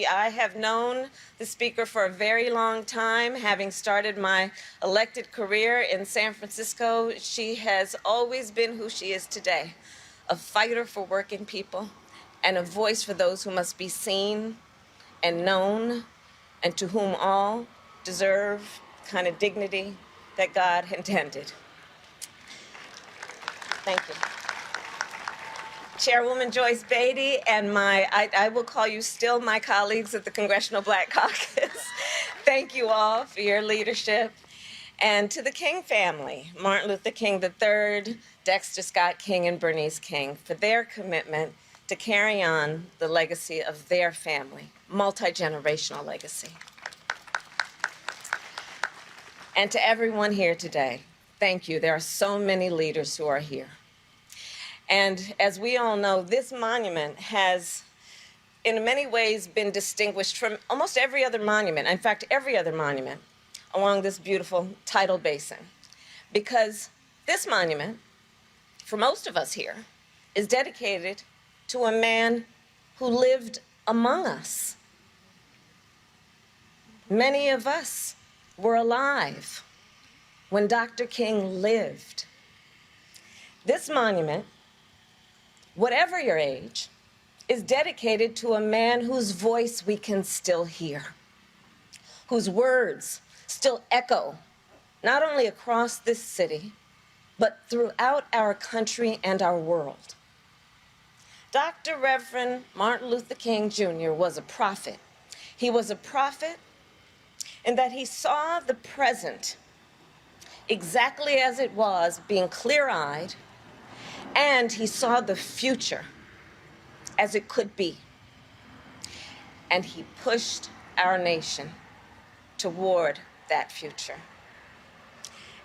I have known the speaker for a very long time. Having started my elected career in San Francisco, she has always been who she is today, a fighter for working people and a voice for those who must be seen and known and to whom all deserve the kind of dignity that God intended. Thank you. Chairwoman Joyce Beatty and I will call you still my colleagues at the Congressional Black Caucus. Thank you all for your leadership. And to the King family, Martin Luther King III, Dexter Scott King, and Bernice King, for their commitment to carry on the legacy of their family, multi-generational legacy. And to everyone here today, thank you. There are so many leaders who are here. And as we all know, this monument has, in many ways, been distinguished from almost every other monument, in fact, every other monument along this beautiful tidal basin. Because this monument, for most of us here, is dedicated to a man who lived among us. Many of us were alive when Dr. King lived. This monument, whatever your age, is dedicated to a man whose voice we can still hear, whose words still echo, not only across this city, but throughout our country and our world. Dr. Reverend Martin Luther King Jr. was a prophet. He was a prophet in that he saw the present exactly as it was, being clear-eyed, and he saw the future as it could be. And he pushed our nation toward that future.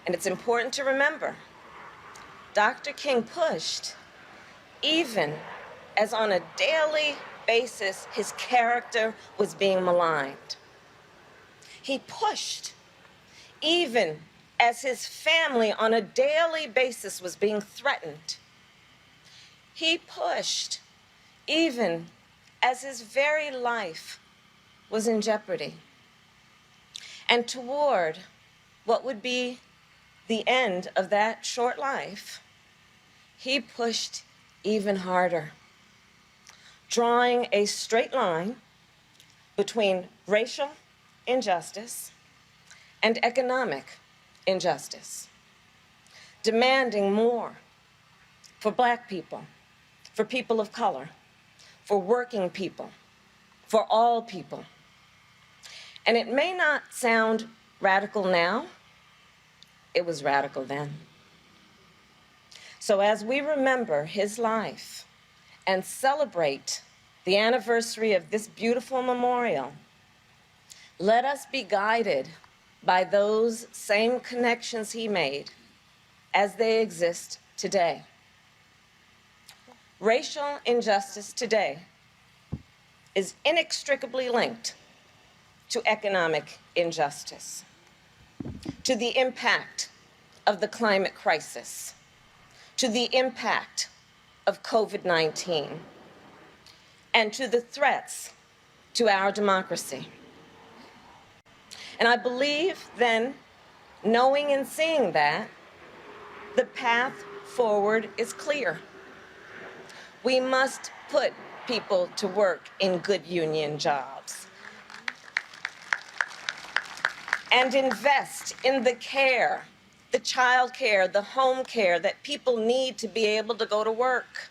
And it's important to remember, Dr. King pushed even as on a daily basis his character was being maligned. He pushed even as his family on a daily basis was being threatened. He pushed even as his very life was in jeopardy. And toward what would be the end of that short life, he pushed even harder, drawing a straight line between racial injustice and economic injustice, demanding more for Black people, for people of color, for working people, for all people. And it may not sound radical now, it was radical then. So as we remember his life and celebrate the anniversary of this beautiful memorial, let us be guided by those same connections he made as they exist today. Racial injustice today is inextricably linked to economic injustice, to the impact of the climate crisis, to the impact of COVID-19, and to the threats to our democracy. And I believe then, knowing and seeing that, the path forward is clear. We must put people to work in good union jobs and invest in the care, the child care, the home care that people need to be able to go to work.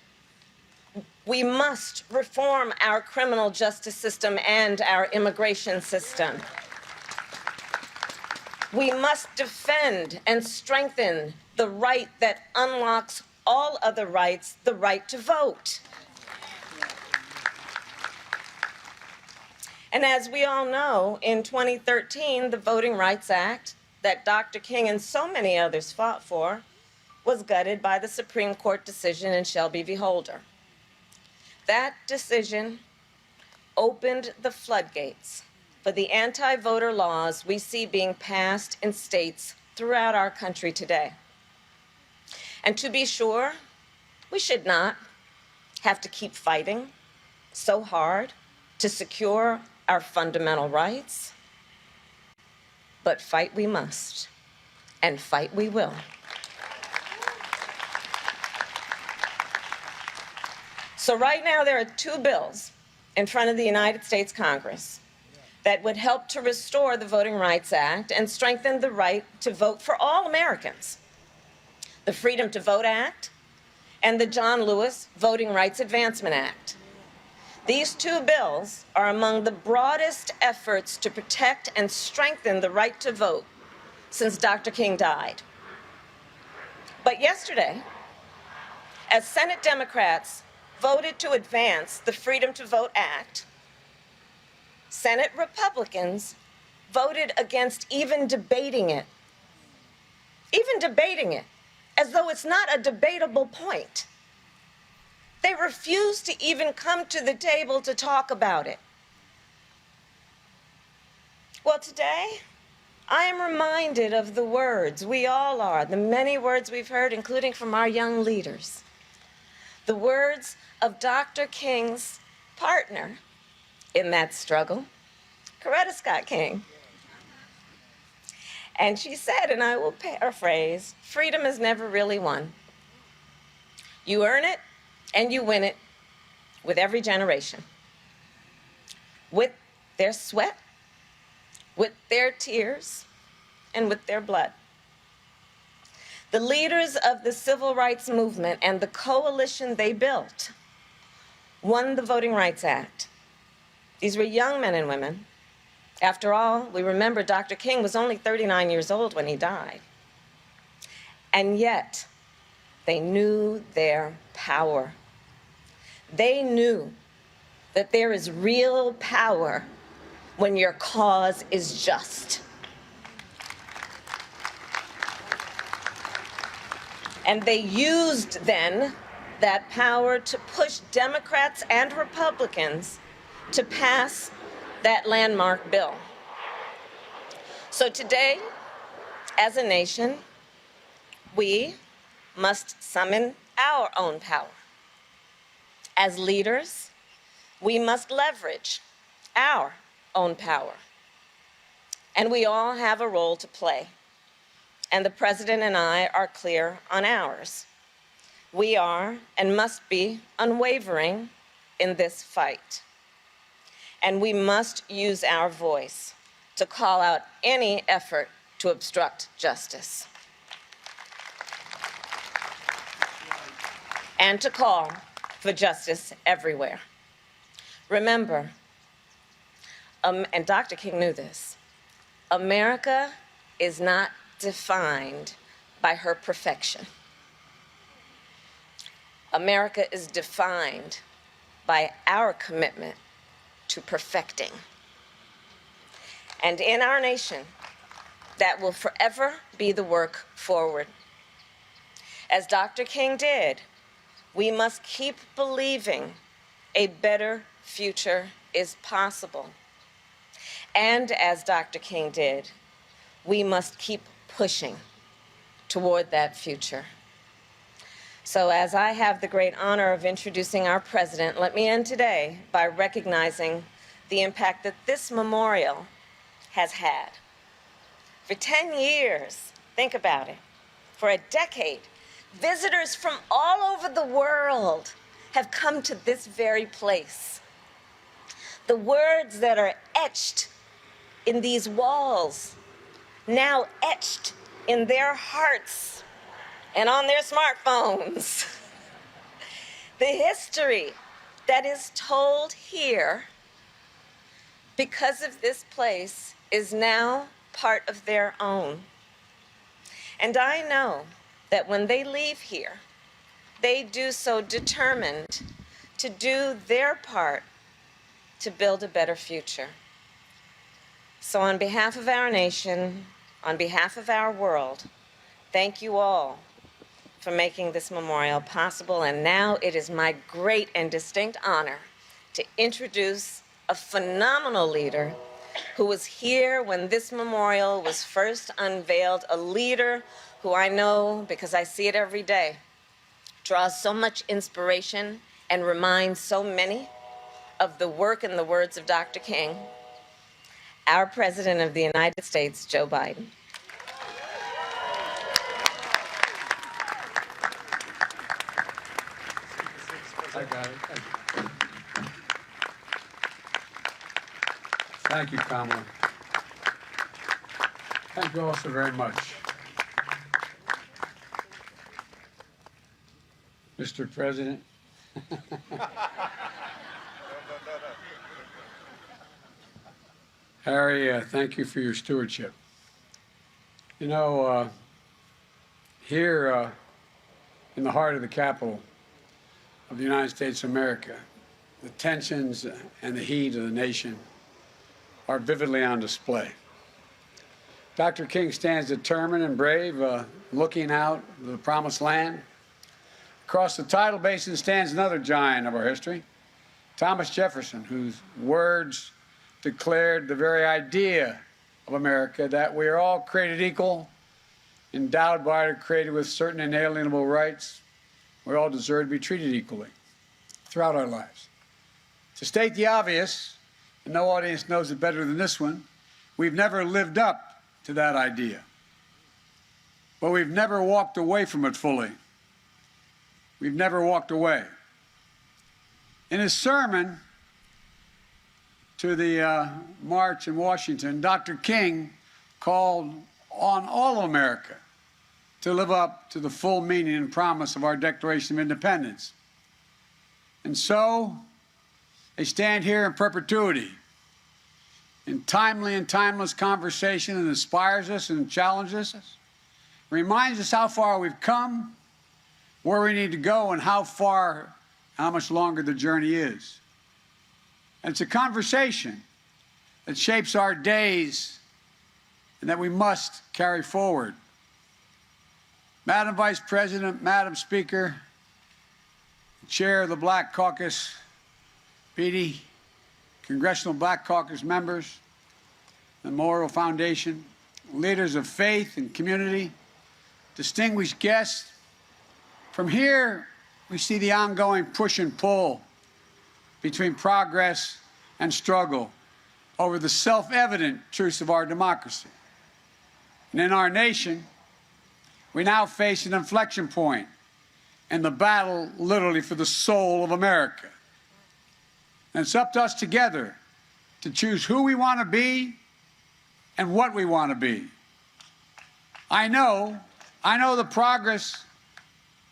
We must reform our criminal justice system and our immigration system. We must defend and strengthen the right that unlocks all other rights, the right to vote. And as we all know, in 2013, the Voting Rights Act that Dr. King and so many others fought for was gutted by the Supreme Court decision in Shelby v. Holder. That decision opened the floodgates for the anti-voter laws we see being passed in states throughout our country today. And to be sure, we should not have to keep fighting so hard to secure our fundamental rights, but fight we must, and fight we will. So right now there are two bills in front of the United States Congress that would help to restore the Voting Rights Act and strengthen the right to vote for all Americans. The Freedom to Vote Act and the John Lewis Voting Rights Advancement Act. These two bills are among the broadest efforts to protect and strengthen the right to vote since Dr. King died. But yesterday, as Senate Democrats voted to advance the Freedom to Vote Act, Senate Republicans voted against even debating it, as though it's not a debatable point. They refused to even come to the table to talk about it. Well, today, I am reminded of the words, we all are, the many words we've heard, including from our young leaders. The words of Dr. King's partner in that struggle, Coretta Scott King. And she said, and I will paraphrase, freedom is never really won. You earn it and you win it with every generation. With their sweat, with their tears, and with their blood. The leaders of the civil rights movement and the coalition they built won the Voting Rights Act. These were young men and women. After all, we remember Dr. King was only 39 years old when he died. And yet, they knew their power. They knew that there is real power when your cause is just. And they used then that power to push Democrats and Republicans to pass that landmark bill. So today, as a nation, we must summon our own power. As leaders, we must leverage our own power. And we all have a role to play. And the President and I are clear on ours. We are and must be unwavering in this fight. And we must use our voice to call out any effort to obstruct justice. And to call for justice everywhere. Remember, and Dr. King knew this, America is not defined by her perfection. America is defined by our commitment to perfecting. And in our nation, that will forever be the work forward. As Dr. King did, we must keep believing a better future is possible. And as Dr. King did, we must keep pushing toward that future. So as I have the great honor of introducing our president, let me end today by recognizing the impact that this memorial has had. For 10 years, think about it, for a decade, visitors from all over the world have come to this very place. The words that are etched in these walls, now etched in their hearts and on their smartphones. The history that is told here because of this place is now part of their own. And I know that when they leave here, they do so determined to do their part to build a better future. So on behalf of our nation, on behalf of our world, thank you all for making this memorial possible. And now it is my great and distinct honor to introduce a phenomenal leader who was here when this memorial was first unveiled, a leader who I know, because I see it every day, draws so much inspiration and reminds so many of the work and the words of Dr. King, our President of the United States, Joe Biden. I got it. Thank you, Kamala. Thank you all so very much. Mr. President. Harry, thank you for your stewardship. You know, here in the heart of the capital of the United States of America, the tensions and the heat of the nation are vividly on display. Dr. King stands determined and brave, looking out the promised land. Across the tidal basin stands another giant of our history, Thomas Jefferson, whose words declared the very idea of America, that we are all created equal, endowed by or created with certain inalienable rights. We all deserve to be treated equally throughout our lives. To state the obvious, and no audience knows it better than this one, we've never lived up to that idea. But we've never walked away from it fully. We've never walked away. In his sermon to the march in Washington, Dr. King called on all of America to live up to the full meaning and promise of our Declaration of Independence. And so, they stand here in perpetuity, in timely and timeless conversation that inspires us and challenges us, reminds us how far we've come, where we need to go, and how much longer the journey is. And it's a conversation that shapes our days and that we must carry forward. Madam Vice President, Madam Speaker, Chair of the Black Caucus, Petey, Congressional Black Caucus members, the Memorial Foundation, leaders of faith and community, distinguished guests. From here, we see the ongoing push and pull between progress and struggle over the self-evident truths of our democracy. And in our nation, we now face an inflection point in the battle, literally, for the soul of America. And it's up to us together to choose who we want to be and what we want to be. I know the progress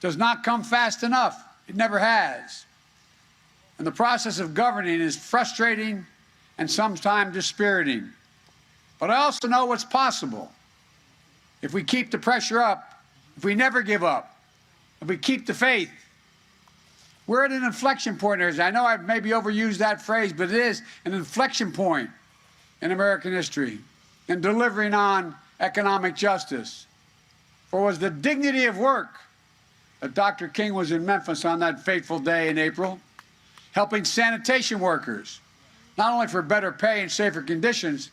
does not come fast enough. It never has. And the process of governing is frustrating and sometimes dispiriting. But I also know what's possible if we keep the pressure up, if we never give up, if we keep the faith. We're at an inflection point. I know I've maybe overused that phrase, but it is an inflection point in American history in delivering on economic justice. For it was the dignity of work that Dr. King was in Memphis on that fateful day in April, helping sanitation workers, not only for better pay and safer conditions,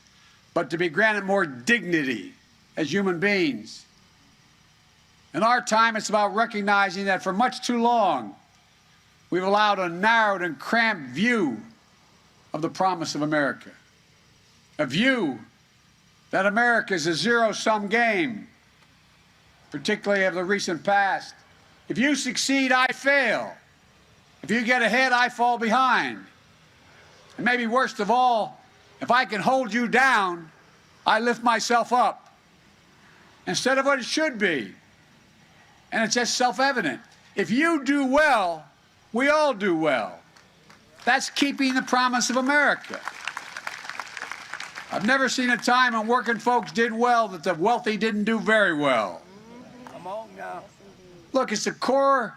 but to be granted more dignity as human beings. In our time, it's about recognizing that for much too long, we've allowed a narrowed and cramped view of the promise of America. A view that America is a zero-sum game, particularly of the recent past. If you succeed, I fail. If you get ahead, I fall behind. And maybe worst of all, if I can hold you down, I lift myself up. Instead of what it should be. And it's just self-evident. If you do well, we all do well. That's keeping the promise of America. I've never seen a time when working folks did well that the wealthy didn't do very well. Come on now. Look, it's the core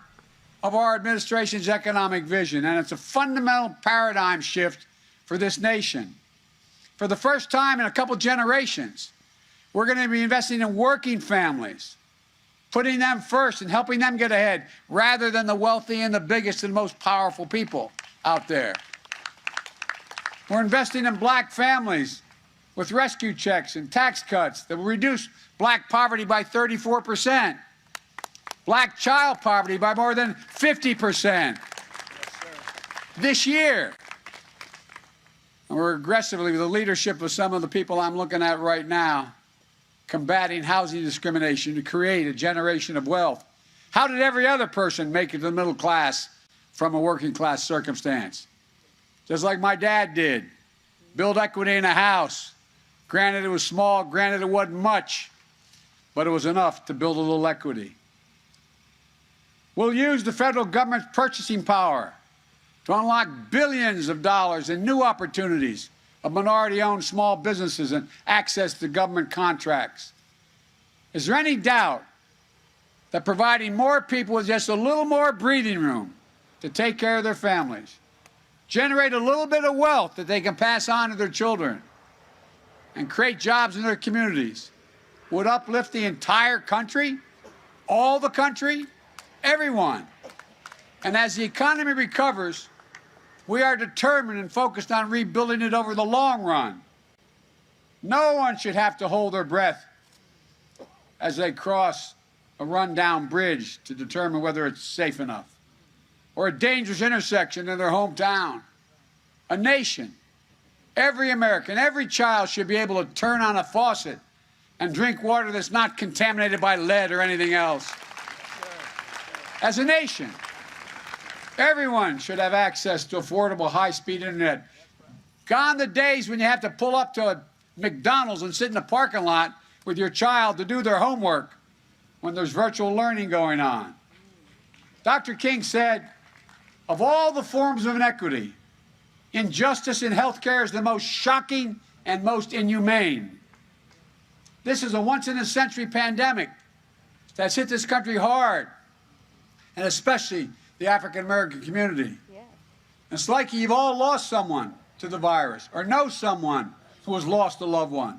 of our administration's economic vision, and it's a fundamental paradigm shift for this nation. For the first time in a couple generations, we're going to be investing in working families, putting them first and helping them get ahead, rather than the wealthy and the biggest and most powerful people out there. We're investing in black families with rescue checks and tax cuts that will reduce black poverty by 34%, black child poverty by more than 50% this year. And we're aggressively, with the leadership of some of the people I'm looking at right now, combating housing discrimination to create a generation of wealth. How did every other person make it to the middle class from a working class circumstance? Just like my dad did. Build equity in a house. Granted it was small, granted it wasn't much, but it was enough to build a little equity. We'll use the federal government's purchasing power to unlock billions of dollars in new opportunities of minority-owned small businesses and access to government contracts. Is there any doubt that providing more people with just a little more breathing room to take care of their families, generate a little bit of wealth that they can pass on to their children, and create jobs in their communities would uplift the entire country, all the country, everyone? And as the economy recovers, we are determined and focused on rebuilding it over the long run. No one should have to hold their breath as they cross a rundown bridge to determine whether it's safe enough, or a dangerous intersection in their hometown. A nation, every American, every child should be able to turn on a faucet and drink water that's not contaminated by lead or anything else. As a nation, everyone should have access to affordable, high-speed internet. Gone the days when you have to pull up to a McDonald's and sit in the parking lot with your child to do their homework when there's virtual learning going on. Dr. King said, of all the forms of inequity, injustice in health care is the most shocking and most inhumane. This is a once-in-a-century pandemic that's hit this country hard, and especially the African-American community. Yeah. It's like you've all lost someone to the virus or know someone who has lost a loved one.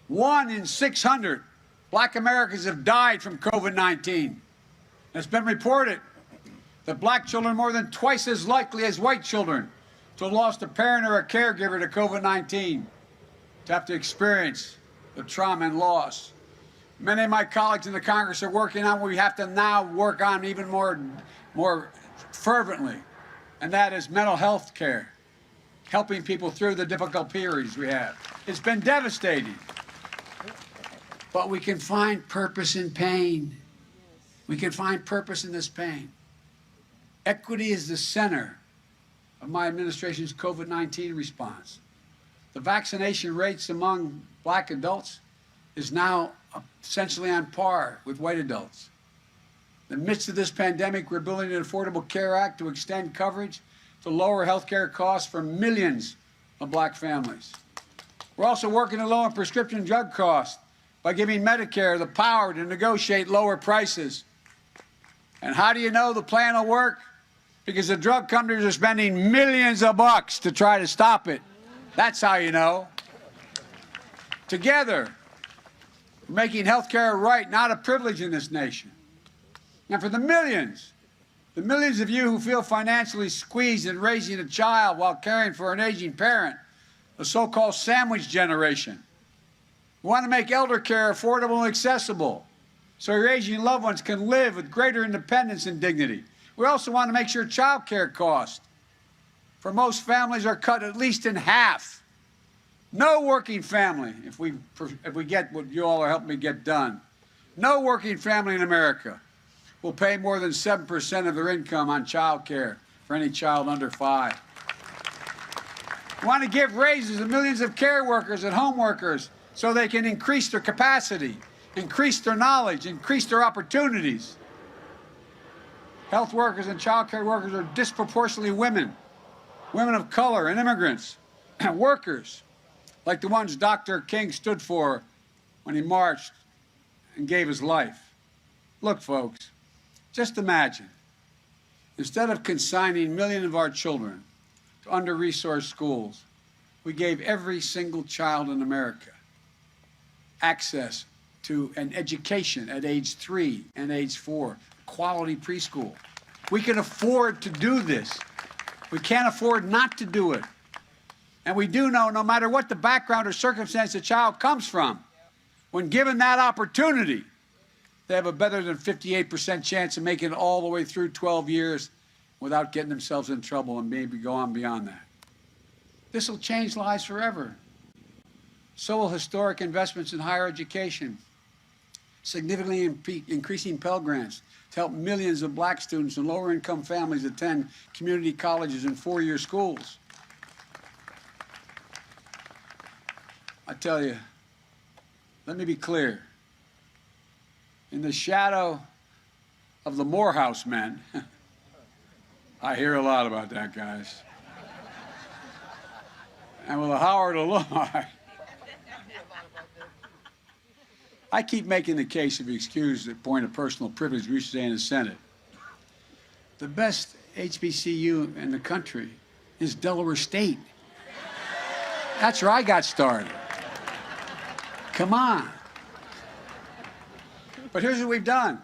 1 in 600 Black Americans have died from COVID-19. It's been reported that black children are more than twice as likely as white children to have lost a parent or a caregiver to COVID-19, to have to experience the trauma and loss. Many of my colleagues in the Congress are working on what we have to now work on even more fervently, and that is mental health care, helping people through the difficult periods we have. It's been devastating, but we can find purpose in pain. We can find purpose in this pain. Equity is the center of my administration's COVID-19 response. The vaccination rates among black adults is now essentially on par with white adults. In the midst of this pandemic, we're building an Affordable Care Act to extend coverage to lower health care costs for millions of black families. We're also working to lower prescription drug costs by giving Medicare the power to negotiate lower prices. And how do you know the plan will work? Because the drug companies are spending millions of bucks to try to stop it. That's how you know. Together, we're making health care a right, not a privilege in this nation. And for the millions of you who feel financially squeezed in raising a child while caring for an aging parent, the so-called sandwich generation, we want to make elder care affordable and accessible so your aging loved ones can live with greater independence and dignity. We also want to make sure child care costs for most families are cut at least in half. No working family, if we get what you all are helping me get done, no working family in America will pay more than 7% of their income on child care for any child under 5. We want to give raises to millions of care workers and home workers so they can increase their capacity, increase their knowledge, increase their opportunities. Health workers and child care workers are disproportionately women of color and immigrants, and workers like the ones Dr. King stood for when he marched and gave his life. Look, folks, just imagine, instead of consigning millions of our children to under-resourced schools, we gave every single child in America access to an education at age 3 and age 4, quality preschool. We can afford to do this. We can't afford not to do it. And we do know no matter what the background or circumstance the child comes from, when given that opportunity, they have a better than 58% chance of making it all the way through 12 years without getting themselves in trouble and maybe go on beyond that. This will change lives forever. So will historic investments in higher education, significantly increasing Pell Grants to help millions of black students and lower-income families attend community colleges and four-year schools. I tell you, let me be clear. In the shadow of the Morehouse men, I hear a lot about that, guys. And with a Howard alumni, I keep making the case, if you excuse the point of personal privilege, we should say in the Senate. The best HBCU in the country is Delaware State. That's where I got started. Come on. But here's what we've done.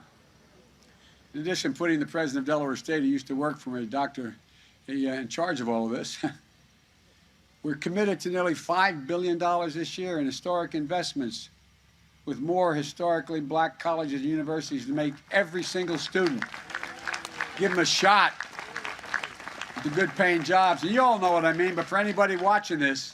In addition to putting the president of Delaware State, who used to work for me, a doctor in charge of all of this, we're committed to nearly $5 billion this year in historic investments with more historically black colleges and universities to make every single student, give them a shot at the good paying jobs. And you all know what I mean, but for anybody watching this,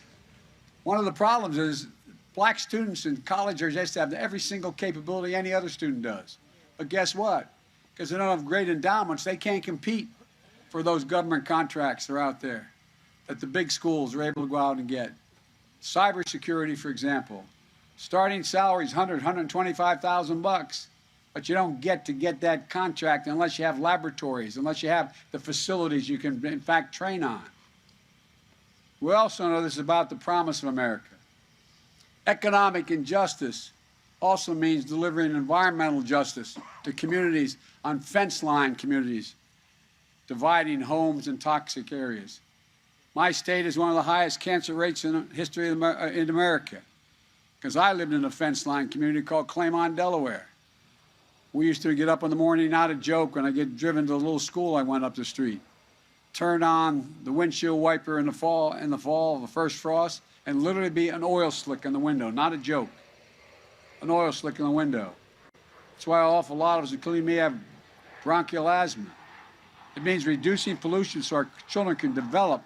one of the problems is black students in college are just have every single capability any other student does. But guess what? Because they don't have great endowments, they can't compete for those government contracts that are out there that the big schools are able to go out and get. Cybersecurity, for example. Starting salaries, $125,000, but you don't get that contract unless you have laboratories, unless you have the facilities you can, in fact, train on. We also know this is about the promise of America. Economic injustice also means delivering environmental justice to communities on fence-line communities, dividing homes in toxic areas. My state is one of the highest cancer rates in the history of in America, because I lived in a fence-line community called Claymont, Delaware. We used to get up in the morning, not a joke, when I get driven to a little school I went up the street, turn on the windshield wiper in the fall, the first frost, and literally be an oil slick in the window, not a joke. An oil slick in the window. That's why an awful lot of us, including me, have bronchial asthma. It means reducing pollution so our children can develop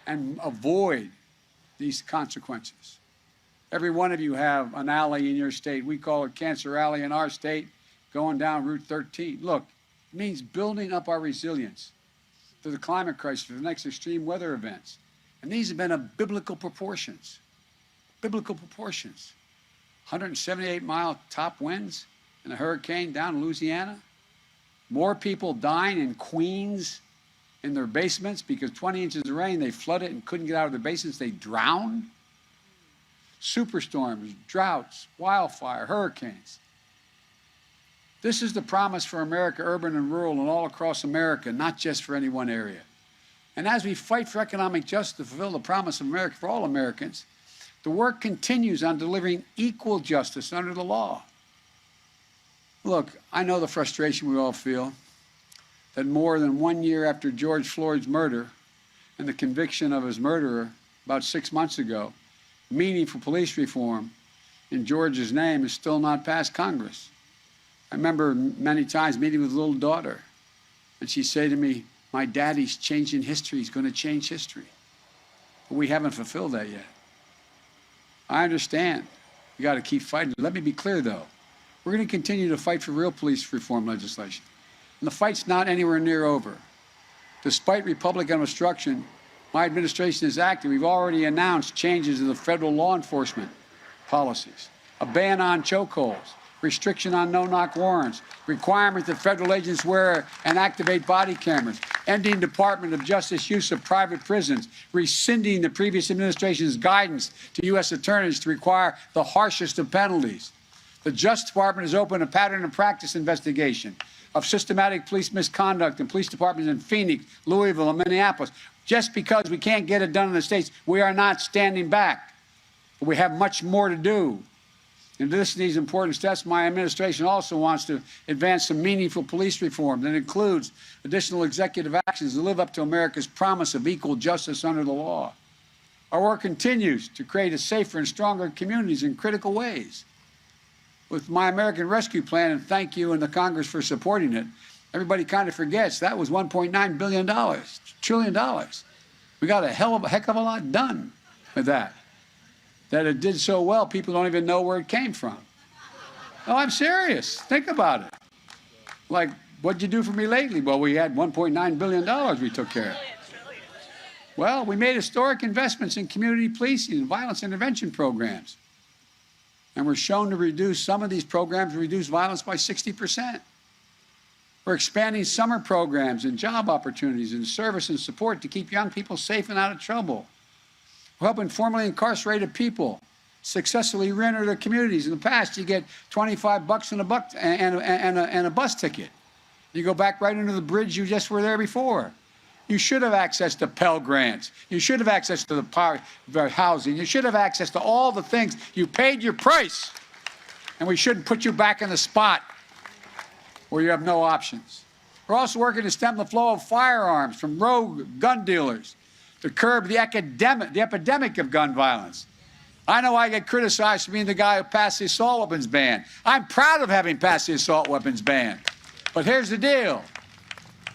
and avoid these consequences. Every one of you have an alley in your state. We call it Cancer Alley in our state, going down Route 13. Look, it means building up our resilience to the climate crisis, for the next extreme weather events. And these have been of biblical proportions. Biblical proportions. 178-mile top winds in a hurricane down in Louisiana. More people dying in Queens in their basements because 20 inches of rain, they flooded and couldn't get out of their basements. They drowned. Superstorms, droughts, wildfire, hurricanes. This is the promise for America, urban and rural, and all across America, not just for any one area. And as we fight for economic justice to fulfill the promise of America for all Americans, the work continues on delivering equal justice under the law. Look, I know the frustration we all feel that more than 1 year after George Floyd's murder and the conviction of his murderer about 6 months ago, meaningful police reform in George's name is still not passed Congress. I remember many times meeting with a little daughter, and she'd say to me, "My daddy's changing history. He's going to change history." But we haven't fulfilled that yet. I understand. You got to keep fighting. Let me be clear, though. We're going to continue to fight for real police reform legislation. And the fight's not anywhere near over. Despite Republican obstruction, my administration is active. We've already announced changes in the federal law enforcement policies, a ban on chokeholds, restriction on no-knock warrants, requirement that federal agents wear and activate body cameras, ending Department of Justice use of private prisons, rescinding the previous administration's guidance to U.S. attorneys to require the harshest of penalties. The Justice Department has opened a pattern and practice investigation of systematic police misconduct in police departments in Phoenix, Louisville, and Minneapolis. Just because we can't get it done in the states, we are not standing back. But we have much more to do. In addition to these important steps, my administration also wants to advance some meaningful police reform that includes additional executive actions to live up to America's promise of equal justice under the law. Our work continues to create a safer and stronger communities in critical ways. With my American Rescue Plan, and thank you and the Congress for supporting it, everybody kind of forgets that was $1.9 billion, $1 trillion. We got a heck of a lot done with that. That it did so well, people don't even know where it came from. No, I'm serious. Think about it. Like, what'd you do for me lately? Well, we had $1.9 billion we took care of. Well, we made historic investments in community policing and violence intervention programs. And we're shown to reduce, some of these programs reduce violence by 60%. We're expanding summer programs and job opportunities and service and support to keep young people safe and out of trouble. We're helping formerly incarcerated people successfully re-enter their communities. In the past, you get $25 and a bus ticket. You go back right into the bridge you just were there before. You should have access to Pell Grants. You should have access to the housing. You should have access to all the things. You paid your price, and we shouldn't put you back in the spot where you have no options. We're also working to stem the flow of firearms from rogue gun dealers to curb the epidemic of gun violence. I know I get criticized for being the guy who passed the assault weapons ban. I'm proud of having passed the assault weapons ban. But here's the deal.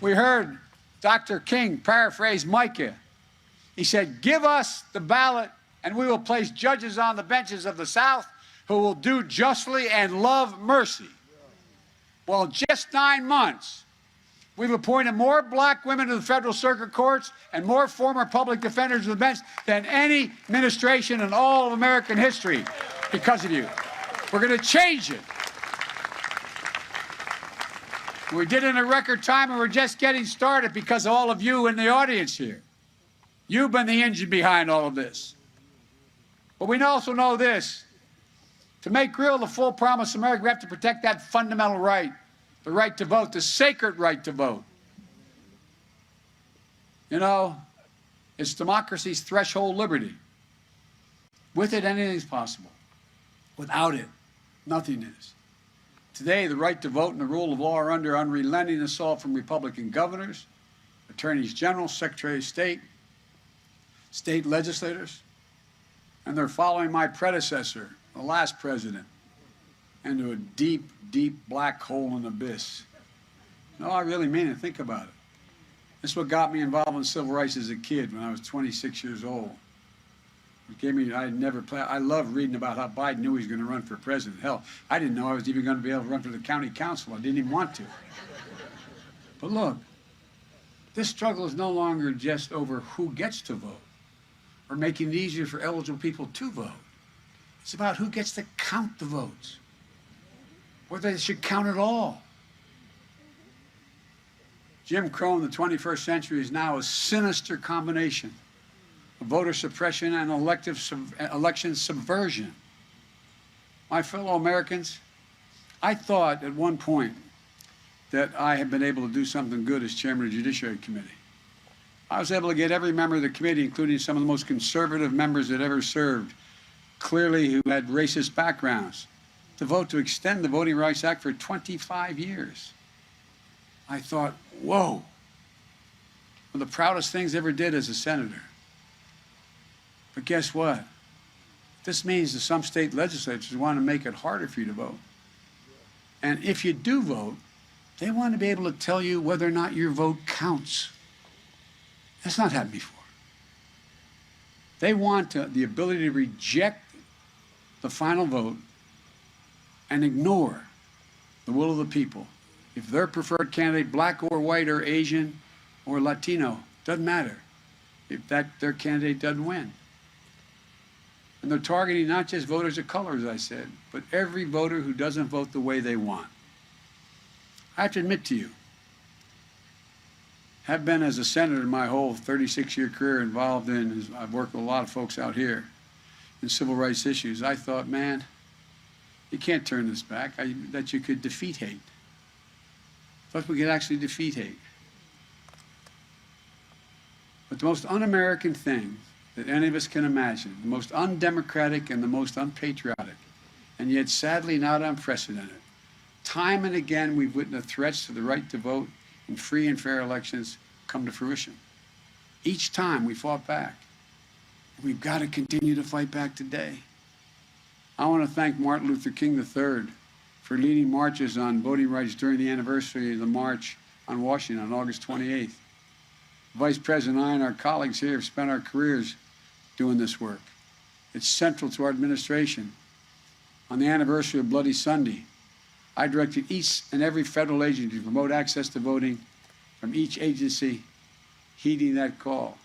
We heard Dr. King paraphrase Micah. He said, give us the ballot and we will place judges on the benches of the South who will do justly and love mercy. Well, in just 9 months, we've appointed more black women to the federal circuit courts and more former public defenders to the bench than any administration in all of American history because of you. We're going to change it. We did it in a record time, and we're just getting started because of all of you in the audience here. You've been the engine behind all of this. But we also know this. To make real the full promise of America, we have to protect that fundamental right, the right to vote, the sacred right to vote. You know, it's democracy's threshold liberty. With it, anything's possible. Without it, nothing is. Today, the right to vote and the rule of law are under unrelenting assault from Republican governors, attorneys general, secretary of state, state legislators, and they're following my predecessor, the last president, into a deep, deep black hole and abyss. No, I really mean it. Think about it. This is what got me involved in civil rights as a kid when I was 26 years old. It gave me, I love reading about how Biden knew he was going to run for president. Hell, I didn't know I was even going to be able to run for the county council. I didn't even want to. But look, this struggle is no longer just over who gets to vote or making it easier for eligible people to vote. It's about who gets to count the votes, whether they should count at all. Jim Crow in the 21st century is now a sinister combination of voter suppression and election subversion. My fellow Americans, I thought at one point that I had been able to do something good as chairman of the Judiciary Committee. I was able to get every member of the committee, including some of the most conservative members that ever served, clearly who had racist backgrounds, to vote to extend the Voting Rights Act for 25 years. I thought, whoa, one of the proudest things I ever did as a senator. But guess what? This means that some state legislatures want to make it harder for you to vote. And if you do vote, they want to be able to tell you whether or not your vote counts. That's not happened before. They want the ability to reject the final vote and ignore the will of the people. If their preferred candidate, black or white or Asian or Latino, doesn't matter if their candidate doesn't win. And they're targeting not just voters of color, as I said, but every voter who doesn't vote the way they want. I have to admit to you, have been as a senator my whole 36-year career involved in, I've worked with a lot of folks out here in civil rights issues. I thought, man, you can't turn this back, that you could defeat hate. I thought we could actually defeat hate. But the most un-American thing that any of us can imagine, the most undemocratic and the most unpatriotic, and yet sadly not unprecedented. Time and again we've witnessed threats to the right to vote in free and fair elections come to fruition. Each time we fought back. We've got to continue to fight back today. I want to thank Martin Luther King III for leading marches on voting rights during the anniversary of the March on Washington on August 28th. Vice President and I and our colleagues here have spent our careers doing this work. It's central to our administration. On the anniversary of Bloody Sunday, I directed each and every federal agency to promote access to voting, from each agency heeding that call.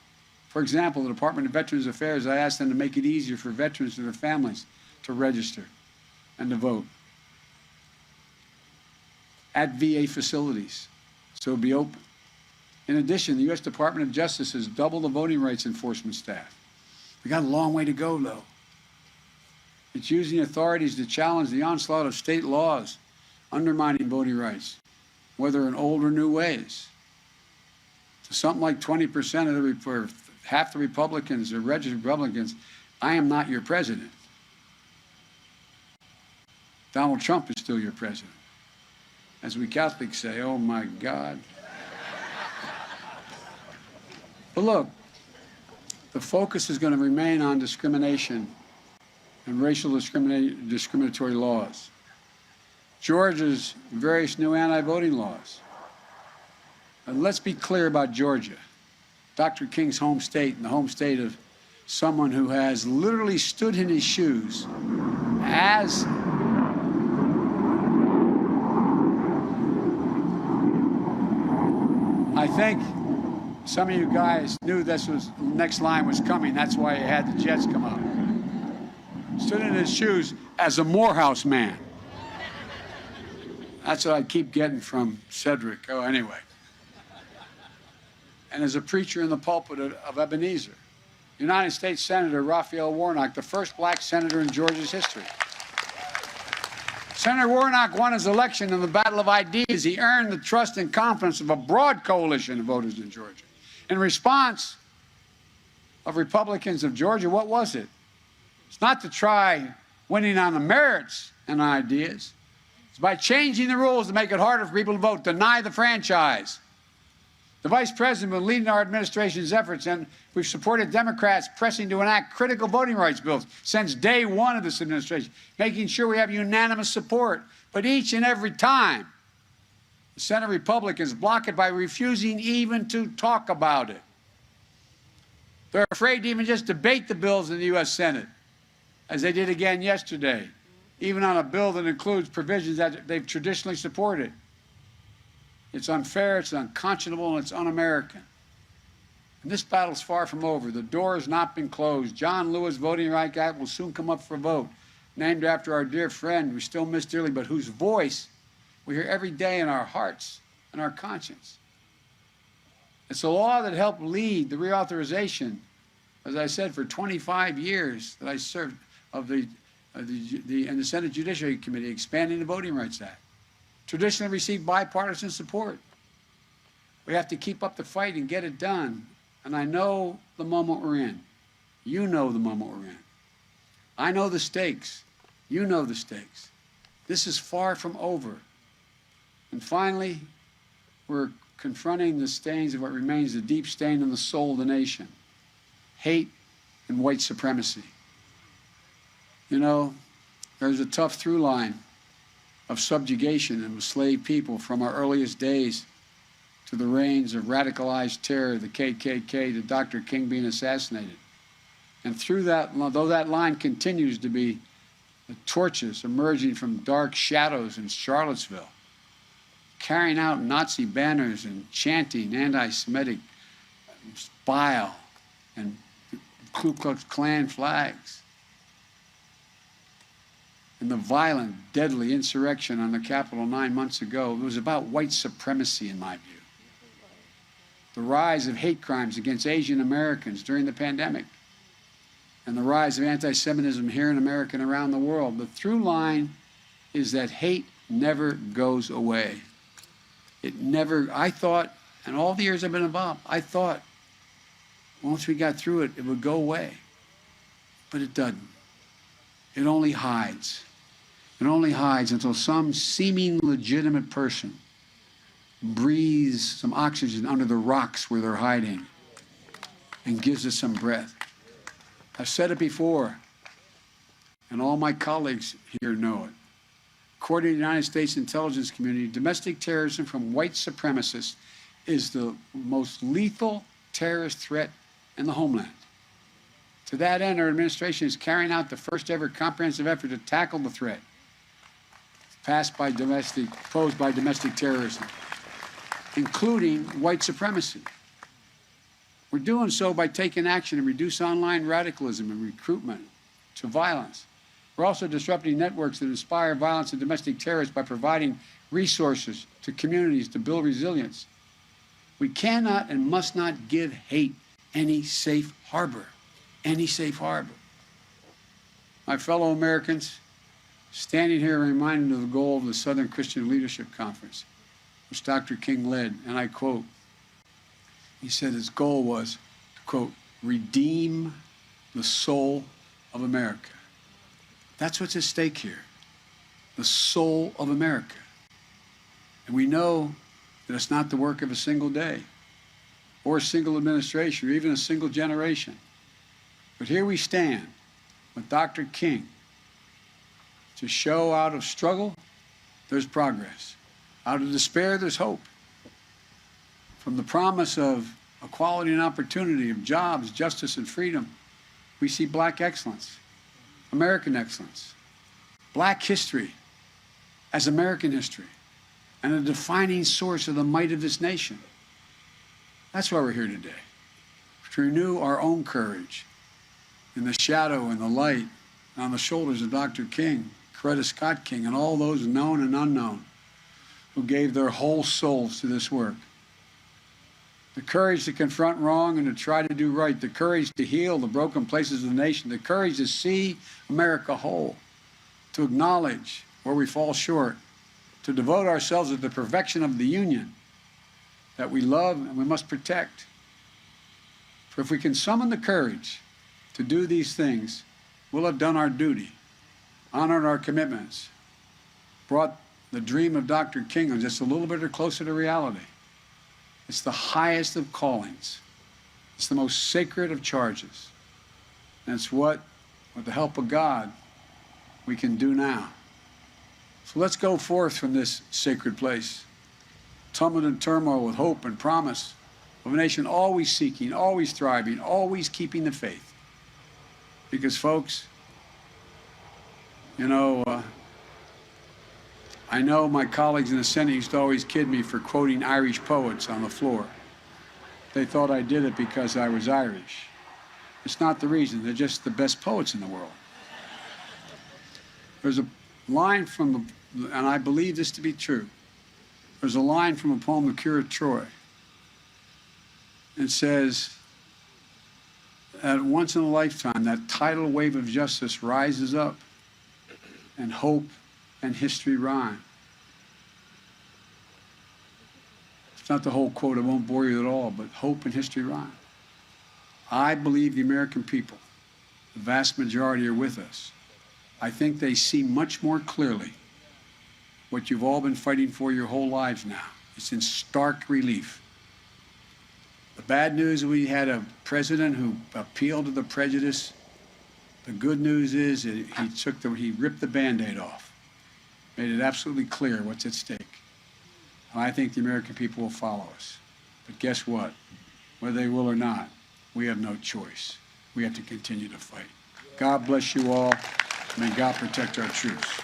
For example, the Department of Veterans Affairs, I asked them to make it easier for veterans and their families to register and to vote at VA facilities, so it'll be open. In addition, the U.S. Department of Justice has doubled the voting rights enforcement staff. We got a long way to go, though. It's using authorities to challenge the onslaught of state laws undermining voting rights, whether in old or new ways. To something like 20% of or half the Republicans or registered Republicans, I am not your president. Donald Trump is still your president. As we Catholics say, oh my God. But look, the focus is going to remain on discrimination and racial discriminatory laws. Georgia's various new anti-voting laws. And let's be clear about Georgia, Dr. King's home state, and the home state of someone who has literally stood in his shoes as I think some of you guys knew this was the next line was coming. That's why you had the Jets come out. Stood in his shoes as a Morehouse man. That's what I keep getting from Cedric. Oh, anyway. And as a preacher in the pulpit of Ebenezer, United States Senator Raphael Warnock, the first black senator in Georgia's history. Senator Warnock won his election in the battle of ideas. He earned the trust and confidence of a broad coalition of voters in Georgia. In response of Republicans of Georgia, what was it? It's not to try winning on the merits and ideas. It's by changing the rules to make it harder for people to vote, deny the franchise. The Vice President has been leading our administration's efforts, and we've supported Democrats pressing to enact critical voting rights bills since day one of this administration, making sure we have unanimous support. But each and every time, the Senate Republicans block it by refusing even to talk about it. They're afraid to even just debate the bills in the U.S. Senate, as they did again yesterday, even on a bill that includes provisions that they've traditionally supported. It's unfair, it's unconscionable, and it's un-American. And this battle's far from over. The door has not been closed. John Lewis Voting Rights Act will soon come up for a vote, named after our dear friend we still miss dearly, but whose voice we hear every day in our hearts and our conscience. It's a law that helped lead the reauthorization, as I said, for 25 years that I served in the Senate Judiciary Committee, expanding the Voting Rights Act. Traditionally received bipartisan support. We have to keep up the fight and get it done. And I know the moment we're in. You know the moment we're in. I know the stakes. You know the stakes. This is far from over. And finally, we're confronting the stains of what remains the deep stain in the soul of the nation. Hate and white supremacy. You know, there's a tough through line of subjugation and enslaved people from our earliest days to the reigns of radicalized terror, the KKK, to Dr. King being assassinated. And through that, though that line continues to be the torches emerging from dark shadows in Charlottesville, carrying out Nazi banners and chanting anti-Semitic bile and Ku Klux Klan flags, and the violent, deadly insurrection on the Capitol 9 months ago, it was about white supremacy, in my view. The rise of hate crimes against Asian Americans during the pandemic, and the rise of anti-Semitism here in America and around the world. The through line is that hate never goes away. It never, I thought, and all the years I've been involved, I thought once we got through it, it would go away. But it doesn't. It only hides. It only hides until some seeming legitimate person breathes some oxygen under the rocks where they're hiding and gives us some breath. I've said it before, and all my colleagues here know it. According to the United States intelligence community, domestic terrorism from white supremacists is the most lethal terrorist threat in the homeland. To that end, our administration is carrying out the first ever comprehensive effort to tackle the threat posed by domestic terrorism, including white supremacy. We're doing so by taking action to reduce online radicalism and recruitment to violence. We're also disrupting networks that inspire violence and domestic terrorists by providing resources to communities to build resilience. We cannot and must not give hate any safe harbor. Any safe harbor. My fellow Americans, standing here reminded of the goal of the Southern Christian Leadership Conference, which Dr. King led, and I quote, he said his goal was to, quote, redeem the soul of America. That's what's at stake here, the soul of America. And we know that it's not the work of a single day or a single administration or even a single generation. But here we stand with Dr. King to show out of struggle, there's progress. Out of despair, there's hope. From the promise of equality and opportunity, of jobs, justice, and freedom, we see Black excellence, American excellence, Black history as American history, and a defining source of the might of this nation. That's why we're here today, to renew our own courage in the shadow and the light on the shoulders of Dr. King, Coretta Scott King, and all those known and unknown who gave their whole souls to this work. The courage to confront wrong and to try to do right, the courage to heal the broken places of the nation, the courage to see America whole, to acknowledge where we fall short, to devote ourselves to the perfection of the Union that we love and we must protect. For if we can summon the courage to do these things, we'll have done our duty, honored our commitments, brought the dream of Dr. King just a little bit closer to reality. It's the highest of callings. It's the most sacred of charges. And it's what, with the help of God, we can do now. So let's go forth from this sacred place, tumbled in turmoil with hope and promise of a nation always seeking, always thriving, always keeping the faith. Because, folks, you know, I know my colleagues in the Senate used to always kid me for quoting Irish poets on the floor. They thought I did it because I was Irish. It's not the reason. They're just the best poets in the world. There's a line from, and I believe this to be true, there's a line from a poem, The Cure of Troy. It says, at once in a lifetime, that tidal wave of justice rises up, and hope and history rhyme. It's not the whole quote, I won't bore you at all, but hope and history rhyme. I believe the American people, the vast majority, are with us. I think they see much more clearly what you've all been fighting for your whole lives now. It's in stark relief. The bad news, we had a president who appealed to the prejudice. The good news is he ripped the Band-Aid off, made it absolutely clear what's at stake. And I think the American people will follow us. But guess what? Whether they will or not, we have no choice. We have to continue to fight. God bless you all. May God protect our troops.